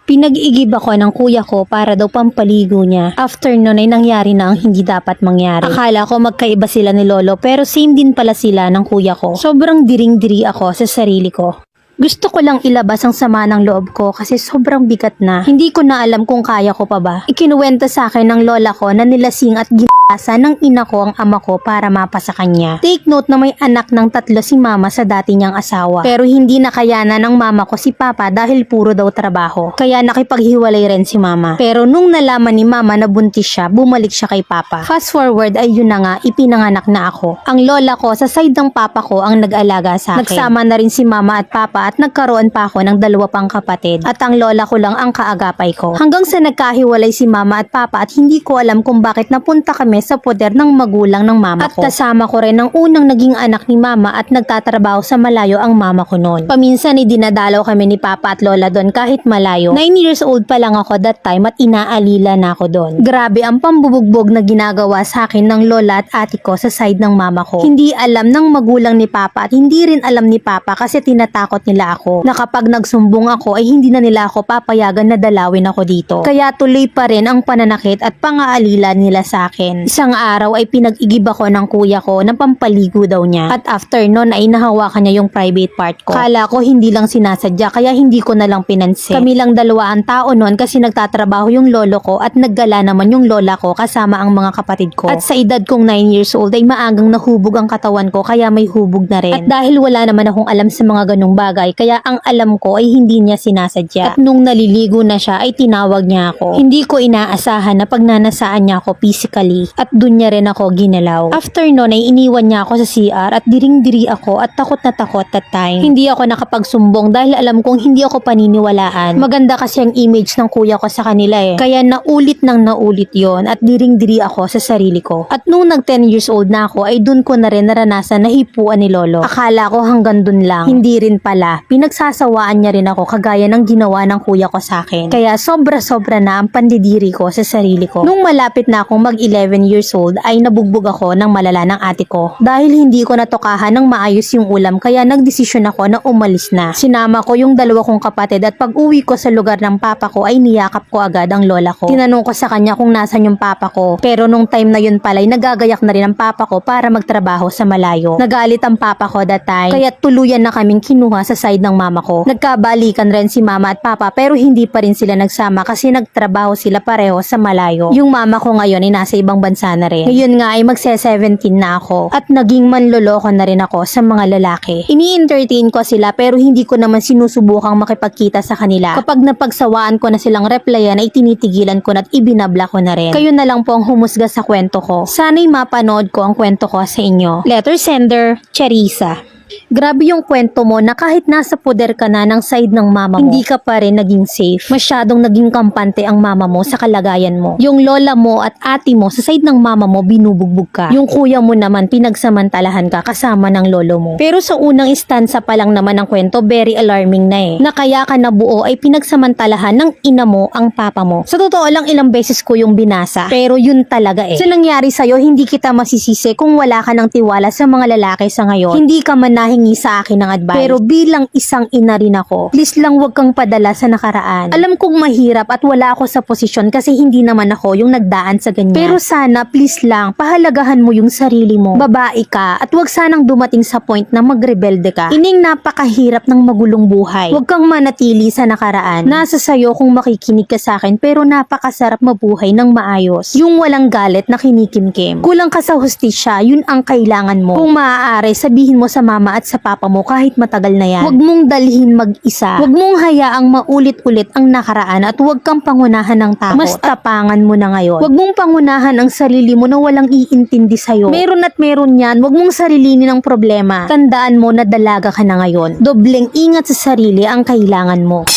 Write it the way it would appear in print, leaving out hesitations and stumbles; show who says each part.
Speaker 1: Pinag-igib ako ng kuya ko para daw pampaligo niya. After nun ay nangyari na ang hindi dapat mangyari. Akala ko magkaiba sila ni lolo pero same din pala sila ng kuya ko. Sobrang diring-diri ako sa sarili ko. Gusto ko lang ilabas ang sama ng loob ko kasi sobrang bigat na. Hindi ko na alam kung kaya ko pa ba. Ikinuwenta sa akin ng lola ko na nilasing at ginasa ng ina ko ang ama ko para mapasa kanya. Take note na may anak ng 3 si mama sa dati niyang asawa. Pero hindi nakayanan ng mama ko si papa dahil puro daw trabaho. Kaya nakipaghiwalay rin si mama. Pero nung nalaman ni mama na buntis siya, bumalik siya kay papa. Fast forward ay yun na nga, ipinanganak na ako. Ang lola ko sa side ng papa ko ang nag-alaga sa akin. Nagsama na rin si mama at papa at nagkaroon pa ako ng 2 pang kapatid at ang lola ko lang ang kaagapay ko. Hanggang sa nagkahiwalay si mama at papa at hindi ko alam kung bakit napunta kami sa poder ng magulang ng mama ko. At kasama ko rin ang unang naging anak ni mama at nagtatrabaho sa malayo ang mama ko noon. Paminsan ay dinadalaw kami ni papa at lola doon kahit malayo. 9 years old pa lang ako that time at inaalila na ako doon. Grabe ang pambubugbog na ginagawa sa akin ng lola at ate ko sa side ng mama ko. Hindi alam ng magulang ni papa at hindi rin alam ni papa kasi tinatakot nila ako na kapag nagsumbong ako ay hindi na nila ako papayagan na dalawin ako dito. Kaya tuloy pa rin ang pananakit at pang-aalila nila sa akin. Isang araw ay pinag-igib ako ng kuya ko na pampaligo daw niya. At after nun ay nahawakan niya yung private part ko. Kala ko hindi lang sinasadya kaya hindi ko na lang pinansin. Kami lang 2 ang tao nun kasi nagtatrabaho yung lolo ko at naggala naman yung lola ko kasama ang mga kapatid ko. At sa edad kong 9 years old ay maagang nahubog ang katawan ko kaya may hubog na rin. At dahil wala naman akong alam sa mga ganung bagay kaya ang alam ko ay hindi niya sinasadya. At nung naliligo na siya ay tinawag niya ako. Hindi ko inaasahan na pagnanasaan niya ako physically at dun niya rin ako ginalaw. After nun ay iniwan niya ako sa CR at diring-diri ako at takot na takot that time. Hindi ako nakapagsumbong dahil alam kong hindi ako paniniwalaan. Maganda kasi ang image ng kuya ko sa kanila eh. Kaya naulit nang naulit yon at diring-diri ako sa sarili ko. At nung nag 10 years old na ako ay dun ko na rin naranasan na hipuan ni lolo. Akala ko hanggang dun lang. Hindi rin pala. Pinagsasawaan niya rin ako kagaya ng ginawa ng kuya ko sa akin. Kaya sobra-sobra na ang pandidiri ko sa sarili ko. Nung malapit na akong mag 11 years old ay nabugbog ako ng malala ng ate ko. Dahil hindi ko natukahan ng maayos yung ulam kaya nagdesisyon ako na umalis na. Sinama ko yung 2 kong kapatid at pag uwi ko sa lugar ng papa ko ay niyakap ko agad ang lola ko. Tinanong ko sa kanya kung nasan yung papa ko. Pero nung time na yun pala ay nagagayak na rin ang papa ko para magtrabaho sa malayo. Nagalit ang papa ko that time kaya tuluyan na kaming kinuha sa side ng mama ko. Nagkabalikan rin si mama at papa pero hindi pa rin sila nagsama kasi nagtrabaho sila pareho sa malayo. Yung mama ko ngayon ay nasa ibang bansa na rin. Ngayon nga ay magse-17 na ako at naging manloloko na rin ako sa mga lalaki. Ini-entertain ko sila pero hindi ko naman sinusubukang makipagkita sa kanila. Kapag napagsawaan ko na silang replyan ay tinitigilan ko na at ibinabla ko na rin. Kayo na lang po ang humusga sa kwento ko. Sana'y mapanood ko ang kwento ko sa inyo. Letter sender, Charissa. Grabe yung kwento mo na kahit nasa poder ka na ng side ng mama mo, hindi ka pa rin naging safe. Masyadong naging kampante ang mama mo sa kalagayan mo. Yung lola mo at ate mo sa side ng mama mo binubugbog ka. Yung kuya mo naman pinagsamantalahan ka kasama ng lolo mo. Pero sa unang istansa pa lang naman ng kwento, very alarming na eh. Na kaya ka nabuo ay pinagsamantalahan ng ina mo ang papa mo. Sa totoo lang ilang beses ko yung binasa. Pero yun talaga eh. Sa nangyari sa'yo, hindi kita masisisi kung wala ka ng tiwala sa mga lalaki sa ngayon. Hindi ka man nahingi sa akin ng advice. Pero bilang isang ina rin ako, please lang wag kang padala sa nakaraan. Alam kong mahirap at wala ako sa posisyon kasi hindi naman ako yung nagdaan sa ganyan. Pero sana please lang, pahalagahan mo yung sarili mo. Babae ka at wag sanang dumating sa point na magrebelde ka. Ining napakahirap ng magulong buhay. Wag kang manatili sa nakaraan. Nasa sayo kung makikinig ka sa akin pero napakasarap mabuhay ng maayos. Yung walang galit na kinikimkim. Kulang ka sa hustisya, yun ang kailangan mo. Kung maaari, sabihin mo sa mama at sa papa mo kahit matagal na yan. Huwag mong dalhin mag-isa. Huwag mong hayaang maulit-ulit ang nakaraan at huwag kang pangunahan ng takot. Mas tapangan mo na ngayon. Huwag mong pangunahan ang sarili mo na walang iintindi sa'yo. Meron at meron yan. Huwag mong sarilinin ang problema. Tandaan mo na dalaga ka na ngayon. Dobleng ingat sa sarili ang kailangan mo.